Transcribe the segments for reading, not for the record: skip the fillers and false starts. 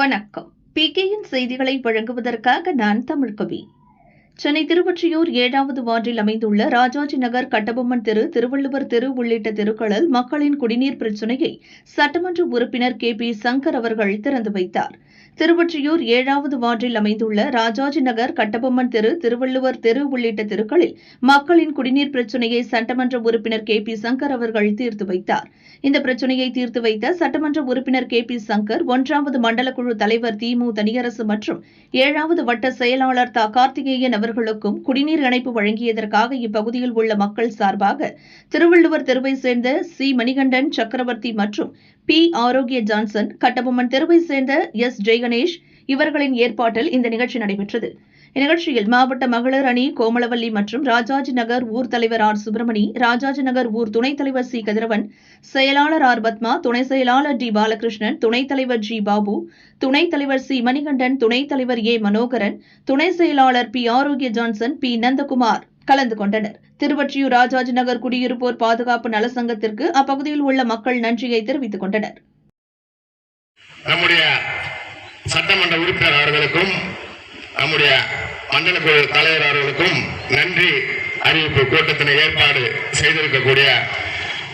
வணக்கம். பிகேயின் செய்திகளை வழங்குவதற்காக நான் தமிழ்கவி. சென்னை திருவொற்றியூர் 7வது வார்டில் அமைந்துள்ள ராஜாஜி நகர், கட்டபொம்மன் தெரு, திருவள்ளுவர் தெரு உள்ளிட்ட தெருக்களில் மக்களின் குடிநீர் பிரச்சினையை சட்டமன்ற உறுப்பினர் KP சங்கர் அவர்கள் திறந்து வைத்தார். திருவொற்றியூர் 7வது வார்டில் அமைந்துள்ள ராஜாஜி நகர், கட்டபொம்மன் தெரு, திருவள்ளுவர் தெரு உள்ளிட்ட தெருக்களில் மக்களின் குடிநீர் பிரச்சினையை சட்டமன்ற உறுப்பினர் KP சங்கர் அவர்கள் தீர்த்து வைத்தார். இந்த பிரச்சினையை தீர்த்து வைத்த சட்டமன்ற உறுப்பினர் KP சங்கர் 1வது மண்டல குழு தலைவர் திமு தனியரசு மற்றும் 7வது வட்ட செயலாளர் கார்த்திகேயன் அவர்களுக்கும் குடிநீர் இணைப்பு வழங்கியதற்காக இப்பகுதியில் உள்ள மக்கள் சார்பாக திருவள்ளுவர் தெருவை சேர்ந்த C மணிகண்டன் சக்கரவர்த்தி மற்றும் P ஆரோக்கிய ஜான்சன், கட்டபொம்மன் தெருவை சேர்ந்த S ஜெயகணேஷ் இவர்களின் ஏற்பாட்டில் இந்த நிகழ்ச்சி நடைபெற்றது. இந்நிகழ்ச்சியில் மாவட்ட மகளிர் அணி கோமலவல்லி மற்றும் ராஜாஜி நகர் ஊர் தலைவர் R சுப்பிரமணி, ராஜாஜி நகர் ஊர் துணைத் தலைவர் C கதிரவன், செயலாளர் R பத்மா, துணை செயலாளர் D பாலகிருஷ்ணன், துணைத் தலைவர் G பாபு, துணைத் தலைவர் C மணிகண்டன், துணைத் தலைவர் A மனோகரன், துணை செயலாளர் P ஆரோக்கிய ஜான்சன், P நந்தகுமார் கலந்து கொண்டனர். திருவொற்றியூர் ராஜாஜி நகர் குடியிருப்போர் பாதுகாப்பு நலசங்கத்திற்கு அப்பகுதியில் உள்ள மக்கள் நன்றியை தெரிவித்துக் கொண்டனர். நம்முடைய சட்டமன்ற உறுப்பினர் அவர்களுக்கும் நம்முடைய மண்டல குழு தலைவர் அவர்களுக்கும் நன்றி அறிவிப்பு கூட்டத்தினை ஏற்பாடு செய்திருக்கக்கூடிய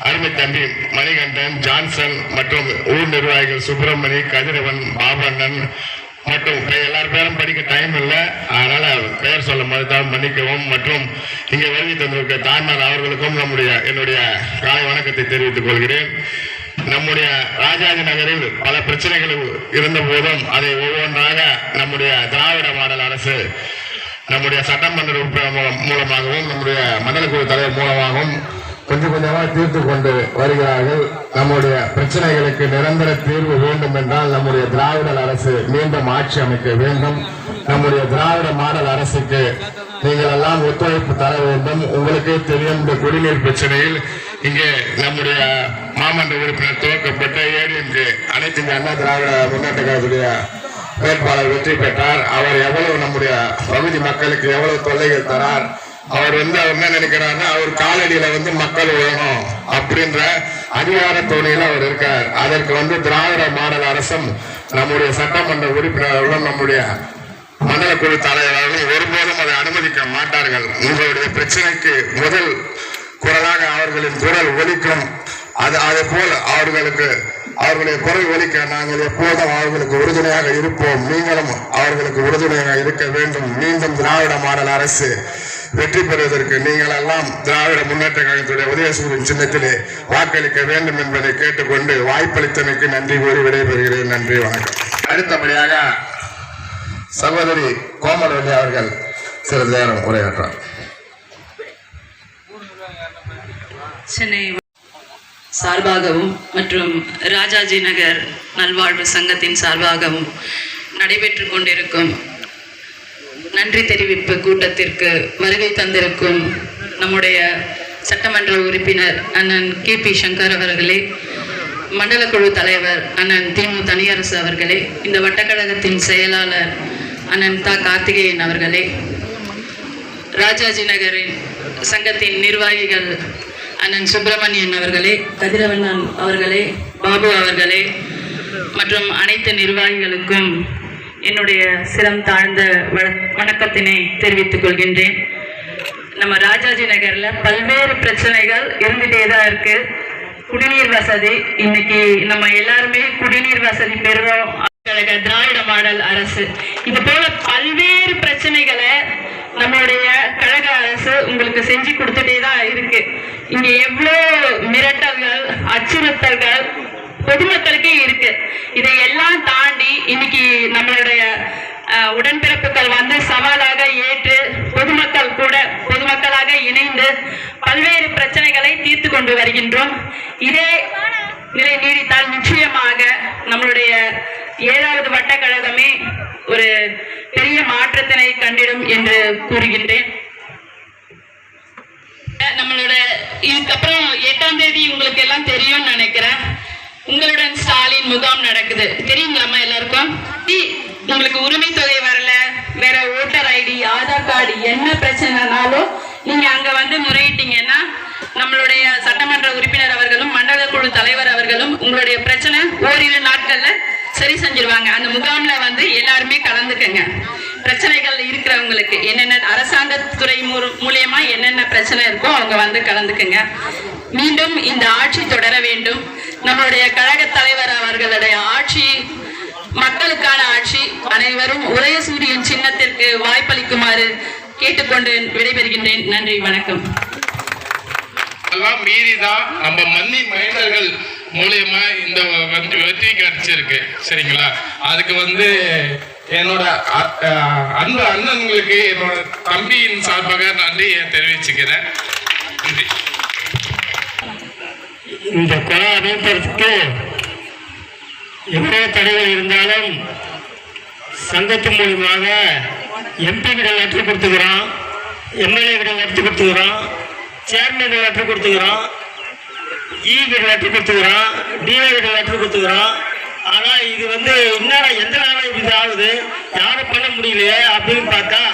அருமை தம்பி மணிகண்டன், ஜான்சன் மற்றும் ஊர் நிர்வாகிகள் சுப்பிரமணி, கதிரவன், பாபண்ணன் மற்றும் எல்லாரும் பேரும் படிக்க டைம் இல்லை, அதனால பெயர் சொல்ல மறுத்தால் மன்னிக்கவும். மற்றும் இங்கே வருகை தந்திருக்க தாய்மார் அவர்களுக்கும் என்னுடைய காலை வணக்கத்தை தெரிவித்துக் கொள்கிறேன். நம்முடைய ராஜாஜி நகரில் பல பிரச்சனைகள் இருந்த போதும் அதை ஒவ்வொன்றாக நம்முடைய திராவிட மாடல் அரசு நம்முடைய சட்டமன்ற உறுப்பினர் மூலமாகவும் நம்முடைய மண்டல குழு தலைவர் மூலமாகவும் கொஞ்சம் கொஞ்சமாக தீர்த்து கொண்டு வருகிறார்கள். நம்முடைய பிரச்சனைகளுக்கு நிரந்தர தீர்வு வேண்டும் என்றால் நம்முடைய திராவிட அரசு மீண்டும் ஆட்சி அமைக்க வேண்டும். நம்முடைய திராவிட மாடல் அரசுக்கு நீங்கள் எல்லாம் ஒத்துழைப்பு தர வேண்டும். உங்களுக்கே தெரியும், இந்த குடிநீர் பிரச்சனையில் இங்கே நம்முடைய மாமன்ற உறுப்பினர் துவக்கப்பட்ட ADMK அனைத்து இந்திய அண்ணா திராவிட முன்னேற்ற கழகத்துடைய வேட்பாளர் வெற்றி பெற்றார். அவர் எவ்வளவு நம்முடைய பகுதி மக்களுக்கு எவ்வளவு தொல்லைகள் தரார். அவர் என்ன நினைக்கிறாருன்னா, அவர் காலடியில மக்கள் வேணும் அப்படின்ற அதிகார தோணியில் அவர் இருக்கார். அதற்கு திராவிட மாடல் அரசும் நம்முடைய சட்டமன்ற உறுப்பினர்களும் நம்முடைய மண்டல குழு தலைவர்களும் ஒருபோதும் அதை அனுமதிக்க மாட்டார்கள். உங்களுடைய பிரச்சனைக்கு முதல் குரலாக அவர்களின் குரல் ஒலிக்கும். அதே போல் அவர்களுடைய குரல் ஒலிக்க நாங்கள் எப்போதும் அவர்களுக்கு உறுதுணையாக இருப்போம். நீங்களும் அவர்களுக்கு உறுதுணையாக இருக்க வேண்டும். மீண்டும் திராவிட மாடல் அரசு வெற்றி பெறுவதற்கு நீங்கள் எல்லாம் திராவிட முன்னேற்ற கழகத்துடைய உதயசூரியன் சின்னத்திலே வாக்களிக்க வேண்டும் என்பதை கேட்டுக்கொண்டு வாய்ப்பளித்தமைக்கு நன்றி கூறி விடைபெறுகிறேன். நன்றி, வணக்கம். அடுத்தபடியாக சகோதரி கோமலவல்லி அவர்கள் சிறிது நேரம் உரையாற்றார். சென்னை சார்பாகவும் மற்றும் ராஜாஜி நகர் நல்வாழ்வு சங்கத்தின் சார்பாகவும் நடைபெற்றுக் கொண்டிருக்கும் நன்றி தெரிவிப்பு கூட்டத்திற்கு வருகை தந்திருக்கும் நம்முடைய சட்டமன்ற உறுப்பினர் அண்ணன் KP சங்கர் அவர்களே, மண்டல குழு தலைவர் அண்ணன் திமு தனியரசு அவர்களே, இந்த வட்டக்கழகத்தின் செயலாளர் அண்ணன் கார்த்திகேயன் அவர்களே, ராஜாஜி நகரின் சங்கத்தின் நிர்வாகிகள் அண்ணன் சுப்பிரமணியன் அவர்களே, கதிரவன் அவர்களே, பாபு அவர்களே மற்றும் அனைத்து நிர்வாகிகளுக்கும் என்னுடைய சிரம் தாழ்ந்த வணக்கத்தினை தெரிவித்துக் கொள்கின்றேன். நம்ம ராஜாஜி நகர்ல பல்வேறு பிரச்சனைகள் இருந்துட்டே தான் இருக்கு. குடிநீர் வசதி, இன்னைக்கு நம்ம எல்லாருமே குடிநீர் வசதி பெறுறோம். திராவிட மாடல் அரசு இது போல பல்வேறு பிரச்சனைகளை நம்மளுடைய கழக அரசு உங்களுக்கு செஞ்சு கொடுத்துட்டே தான் இருக்கு. இங்க எவ்வளவு மிரட்டல்கள், அச்சுறுத்தல்கள் பொதுமக்களுக்கே இருக்கு. இதை எல்லாம் தாண்டி இன்னைக்கு நம்மளுடைய உடன்பிறப்புகள் சவாலாக ஏற்று பொதுமக்களாக இணைந்து பல்வேறு பிரச்சனைகளை தீர்த்து கொண்டு வருகின்றோம். இதே நிலை நீடித்தால் நிச்சயமாக நம்மளுடைய 7வது வட்ட கழகமே ஒரு பெரிய மாற்றத்தினை கண்டிடும் என்று கூறுகின்றேன். நம்மளோட இதுக்கப்புறம் 8ஆம் தேதி உங்களுக்கு எல்லாம் தெரியும்னு நினைக்கிறேன், உங்களுடன் ஸ்டாலின் முகாம் நடக்குது. தெரியுங்களாமா எல்லாருக்கும்? உங்களுக்கு உரிமை தொகை வரல, வேற ஓட்டர் ID, ஆதார் கார்டு என்ன பிரச்சனைனாலும் நீங்க அங்க முறையிட்டீங்கன்னா நம்மளுடைய சட்டமன்ற உறுப்பினர் அவர்களும் மண்டல குழு தலைவர் அவர்களும் உங்களுடைய பிரச்சனை ஓரிரு நாட்கள்ல சரி செஞ்சிருவாங்க. அந்த முகாம்ல வந்து எல்லாருமே கலந்துக்கங்க. பிரச்சனைகள் இருக்கிறவங்களுக்கு என்னென்ன அரசாங்கத்துறை மூலியமா என்னென்ன பிரச்சனை இருக்கோ அவங்க வந்து கலந்துக்கங்க. மீண்டும் இந்த ஆட்சி தொடர வேண்டும். நம்மளுடைய கழக தலைவர் அவர்களுடைய ஆட்சி மக்களுக்கான ஆட்சி. அனைவரும் உதயசூரியன் சின்னத்திற்கு வாய்ப்பளிக்குமாறு கேட்டுக்கொண்டு விடைபெறுகின்றேன். நன்றி, வணக்கம். எல்லாம் மீறிதான் நம்ம மன்னி மைந்தர்கள் மூலியமா இந்த வெற்றி கிடைச்சிருக்கு. சரிங்களா? அதுக்கு வந்து என்னோட அன்பு அண்ணன்களுக்கு என்னோட தம்பியின் சார்பாக நன்றி தெரிவிச்சுக்கிறேன். நன்றி. இந்த கொலை அமைப்பதற்கு எவ்வளவு தடைகள் இருந்தாலும் சங்கத்தின் மூலியமாக எம்பிகிட்ட லெட்டர் கொடுத்துக்கிறோம், எம்எல்ஏ கிட்ட லெட்டர் கொடுத்துக்கிறோம், சேர்மன் லெட்டர் கொடுத்துக்கிறோம், கிட்ட லெட்டர் கொடுத்துக்கிறோம், டிஐ கிட்ட லெட்டர் கொடுத்துக்கிறோம். ஆனால் இது வந்து என்னடா எந்த நாளாக இப்படி ஆகுது, யாரும் பண்ண முடியலையே அப்படின்னு பார்த்தா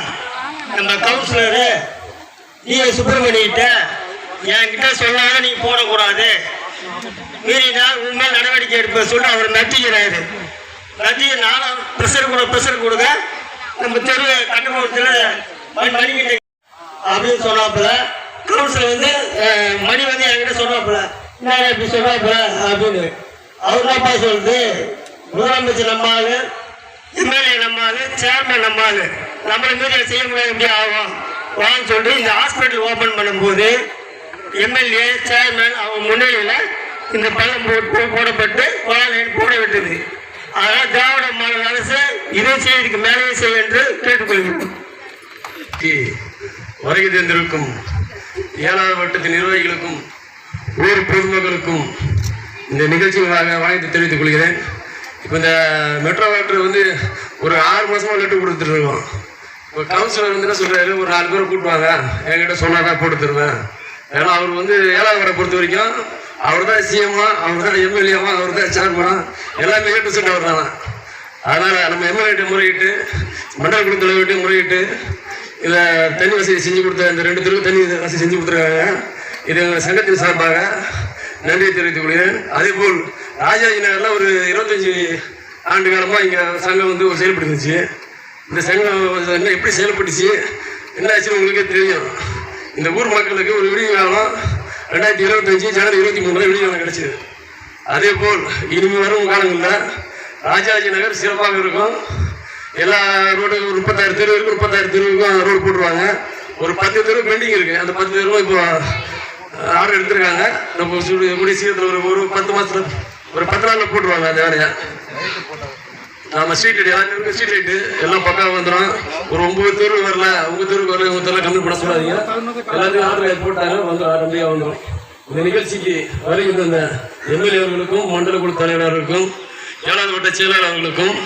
நம்ம கவுன்சிலரு டிஐ சுப்பிரமணியிட்ட என்கிட்ட சொல்லாத நீ போடக்கூடாது, மீறினால் உண்மை நடவடிக்கை எடுப்ப சொல்லி அவர் நட்டிக்கிறாரு. நட்டிக்க நானும் ப்ரெஷர் கொடுக்க நம்ம தெரு கண்டுபிடிச்சல மணிக்கிட்ட அப்படின்னு சொன்னாப்புல கவுன்சிலர் வந்து மணி வந்து என்கிட்ட சொன்னாப்புல என்ன இப்படி சொன்னாப்புல அப்படின்னு. அவர் என்னப்பா சொல்லுது, முதலமைச்சர் நம்மாளு, எம்எல்ஏ நம்மாளு, சேர்மன் நம்மாளு, நம்மளை மீறி செய்ய முடியாது, எப்படி ஆகும் வான்னு சொல்லிட்டு இந்த ஹாஸ்பிட்டல் ஓப்பன் பண்ணும்போது எம்எல்ஏ சேர்மன் அவங்க முன்னிலையில் இந்த பள்ளம் போடப்பட்டு கொலை போட விட்டது. அதனால் திராவிட மாநில அரசு இதை செய்வதற்கு மேலேயே செய்ய என்று கேட்டுக்கொள்கிறோம். வருகை தந்திருக்கும் 7வது வட்டத்தின் நிர்வாகிகளுக்கும் ஊர் பொதுமக்களுக்கும் இந்த நிகழ்ச்சிகளாக வாழ்த்து தெரிவித்துக் கொள்கிறேன். இப்போ இந்த மெட்ரோ வாட்டர் வந்து ஒரு 6 மாசமா லெட்டர் கொடுத்துட்டு இருக்கோம். இப்போ கவுன்சிலர் வந்து என்ன சொல்றாரு, ஒரு 4 பேரை கூட்டுவாங்க, என்கிட்ட சொன்னாதான் போட்டு தருவேன். ஏன்னா அவர் வந்து 7வது வார்டை பொறுத்த வரைக்கும் அவர் தான் சிஎம்மா, அவர் தான் எம்எல்ஏவா, அவர் தான் சேர்மனா, எல்லாமே ஏ அவர் தானா. அதனால நம்ம எம்எல்ஏ முறையிட்டு மண்டல குழு தலைவர்கிட்ட முறையிட்டு இதை தண்ணி வசதி செஞ்சு கொடுத்த இந்த 2 தெருவு தண்ணி வசதி செஞ்சு கொடுத்துருக்காங்க. இது எங்கள் சங்கத்தின் சார்பாக நன்றியை தெரிவித்துக் கொள்கிறேன். அதேபோல் ராஜாஜி நகர்ல ஒரு 25 ஆண்டு காலமாக இங்கே சங்கம் வந்து செயல்பட்டுருந்துச்சு. இந்த சங்கம் எப்படி செயல்பட்டுச்சு என்ன ஆச்சுன்னு உங்களுக்கே தெரியும். இந்த ஊர் மக்களுக்கு ஒரு விடிவு காலம் 2025 ஜனவரி 23 விடிவு காலம் கிடைச்சிது. அதே போல் இனிமேல் வரும் காலங்களில் ராஜாஜி நகர் சிறப்பாக இருக்கும். எல்லா ரோடு 36 தெரு இருக்கு, 36 தெருவுக்கும் ரோடு போட்டுருவாங்க. ஒரு 10 தெரு பெண்டிங் இருக்கு. அந்த 10 தெருவும் இப்போ ஆர்டர் எடுத்திருக்காங்க. நம்ம கூடிய சீக்கிரத்தில் ஒரு 10 மாசத்துல ஒரு 10 நாளில் போட்டுருவாங்க அந்த வேலையை. நம்ம ஸ்ட்ரீட் லைட் எல்லாருக்கும் ஸ்ட்ரீட் லைட்டு எல்லாம் பக்கம் வந்துடும். ஒரு 9 தெரு வரல, உங்கள் தெருவுக்கு வரல, உங்கள் தெருவில் கம்மி பண்ண சொல்லாதீங்க. எல்லாத்தையும் ஆர்டர் போட்டாங்க, வந்து ஆட்டோமேட்டிக்காக வந்துடும். இந்த நிகழ்ச்சிக்கு வருகின்ற இந்த எம்எல்ஏ அவர்களுக்கும் மண்டல குழு தலைவர்களுக்கும் 7வது வட்ட செயலாளர் அவர்களுக்கும்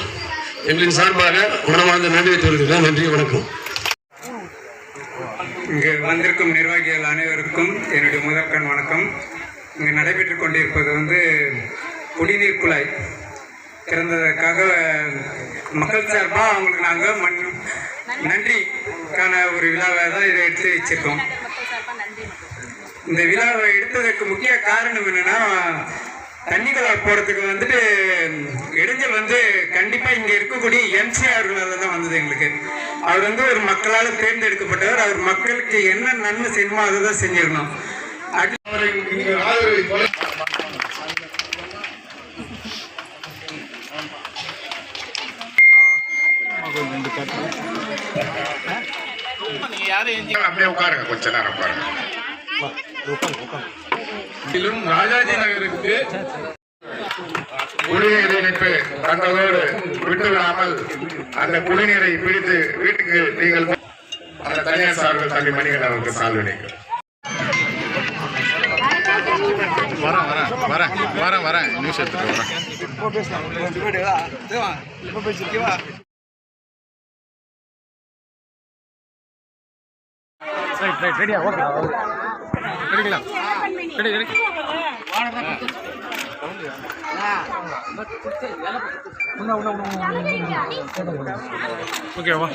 எங்களின் சார்பாக மனமார்ந்த நன்றியை தெரிவித்துக்கிறேன். நன்றி, வணக்கம். இங்கு வந்திருக்கும் நிர்வாகிகள் அனைவருக்கும் என்னுடைய முதற்கண் வணக்கம். இங்கு நடைபெற்று கொண்டிருப்பது வந்து குடிநீர் குழாய் திறந்ததற்காக மக்கள் சார்பாக அவங்களுக்கு நாங்கள் நன்றிக்கான ஒரு விழாவை தான் இதை எடுத்து வச்சிருக்கோம். இந்த விழாவை எடுத்ததற்கு முக்கிய காரணம் என்னன்னா, தண்ணி குழாய் போகிறதுக்கு வந்துட்டு இடைஞ்சல் வந்து கண்டிப்பாக இங்கே இருக்கக்கூடிய எம்சி அவர்களால் தான் வந்தது எங்களுக்கு. அவர் வந்து ஒரு மக்களால் தேர்ந்தெடுக்கப்பட்டவர். அவர் மக்களுக்கு என்ன நன்மை செய்யணுமோ அதை தான் செஞ்சிடணும். அப்படியே உட்காருங்க, கொஞ்ச நேரம் உட்காருங்க. ராஜாஜி நகருக்கு குடிநீர் இணைப்பு தந்ததோடு விட்டுவிடாமல் அந்த குடிநீரை பிடித்து வீட்டுக்கு நீங்கள் அந்த தனியார் சார்பில் தம்பி மணிகண்டன் அவருக்கு சால்வினைக்கு வரேன் நியூஸ் எடுத்துட்டு வரேன். ரைட் ரெடியா? ஓகே ரெடிங்களா? ரெடி ஓகேவா?